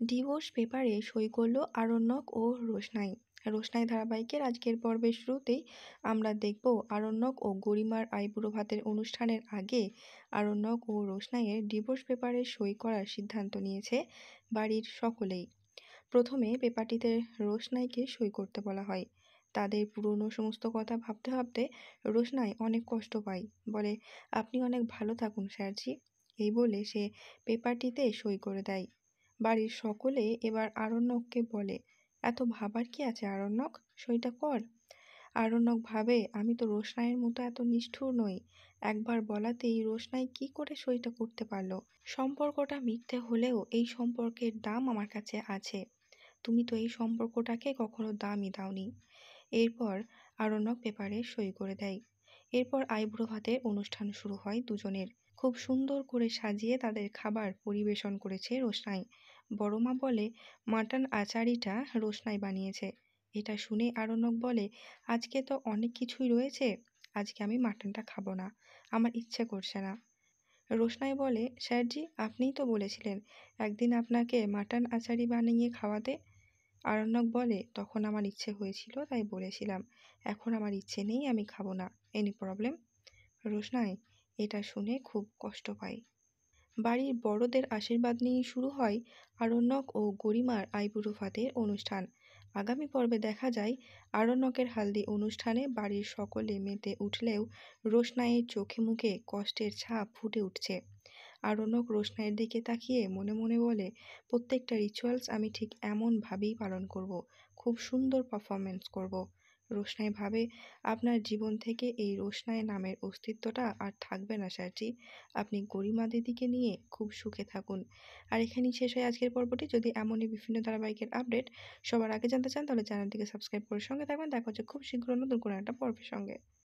Divorce পেপারে সই করল আরণ্যক ও রোশনাই। রোশনাই ধারাবাহিকের আজকের পর্বের শুরুতেই আমরা দেখব আরণ্যক ও গরিমার আইবুড়ো ভাতের অনুষ্ঠানের আগে আরণ্যক ও রোশনাইয়ের ডিভোর্স পেপারে সই করার সিদ্ধান্ত নিয়েছে বাড়ির সকলেই। প্রথমে পেপারটিতে রোশনাইকে সই করতে বলা হয়। তাদের পুরনো সমস্ত কথা ভাবতে ভাবতে রোশনাই অনেক কষ্ট পায়, বলে, আপনি অনেক ভালো থাকুন স্যারজি। এই বলে সে পেপারটিতে সই করে দেয়। বাড়ির সকলে এবার আরণ্যককে বলে, এত ভাবার কি আছে আরণ্যক, সইটা কর। আরণ্যক ভাবে, আমি তো রোশনাইয়ের মতো এত নিষ্ঠুর নই। একবার বলাতেই রোশনাই কি করে সইটা করতে পারলো? সম্পর্কটা মিথ্যে হলেও এই সম্পর্কের দাম আমার কাছে আছে। তুমি তো এই সম্পর্কটাকে কখনো দামই দাওনি। এরপর আরণ্যক পেপারে সই করে দেয়। এরপর আইবুড়ো ভাতের অনুষ্ঠান শুরু হয় দুজনের। খুব সুন্দর করে সাজিয়ে তাদের খাবার পরিবেশন করেছে রোশনাই। বড়মা বলে, মাটন আচারিটা রোশনাই বানিয়েছে। এটা শুনে আরণ্যক বলে, আজকে তো অনেক কিছুই রয়েছে, আজকে আমি মাটনটা খাবো না, আমার ইচ্ছে করছে না। রোশনাই বলে, স্যারজি আপনিই তো বলেছিলেন একদিন আপনাকে মাটন আচারি বানিয়ে খাওয়াতে। আরণ্যক বলে, তখন আমার ইচ্ছে হয়েছিল তাই বলেছিলাম, এখন আমার ইচ্ছে নেই, আমি খাবো না। Any problem? রোশনাই এটা শুনে খুব কষ্ট পায়। বাড়ির বড়দের আশীর্বাদ নিয়ে শুরু হয় আরণ্যক ও গরিমার আইবুড়ো ভাতের অনুষ্ঠান। আগামী পর্বে দেখা যায় আরণ্যকের হালদি অনুষ্ঠানে বাড়ির সকলে মেতে উঠলেও রোশনাইয়ের চোখে মুখে কষ্টের ছাপ ফুটে উঠছে। আরণ্যক রোশনাইয়ের দিকে তাকিয়ে মনে মনে বলে, প্রত্যেকটা রিচুয়ালস আমি ঠিক এমনভাবেই পালন করব, খুব সুন্দর পারফরমেন্স করব। রোশনাই ভাবে, আপনার জীবন থেকে এই রোশনাই নামের অস্তিত্বটা আর থাকবে না স্যারজি। আপনি গরিমা দিদিকে নিয়ে খুব সুখে থাকুন। আর এখানেই শেষ হয় আজকের পর্বটি। যদি এমনই বিভিন্ন ধারাবাহিকের আপডেট সবার আগে জানতে চান তাহলে চ্যানেলটিকে সাবস্ক্রাইব করে সঙ্গে থাকবেন। দেখা হচ্ছে খুব শীঘ্র নতুন কোনো একটা পর্বের সঙ্গে।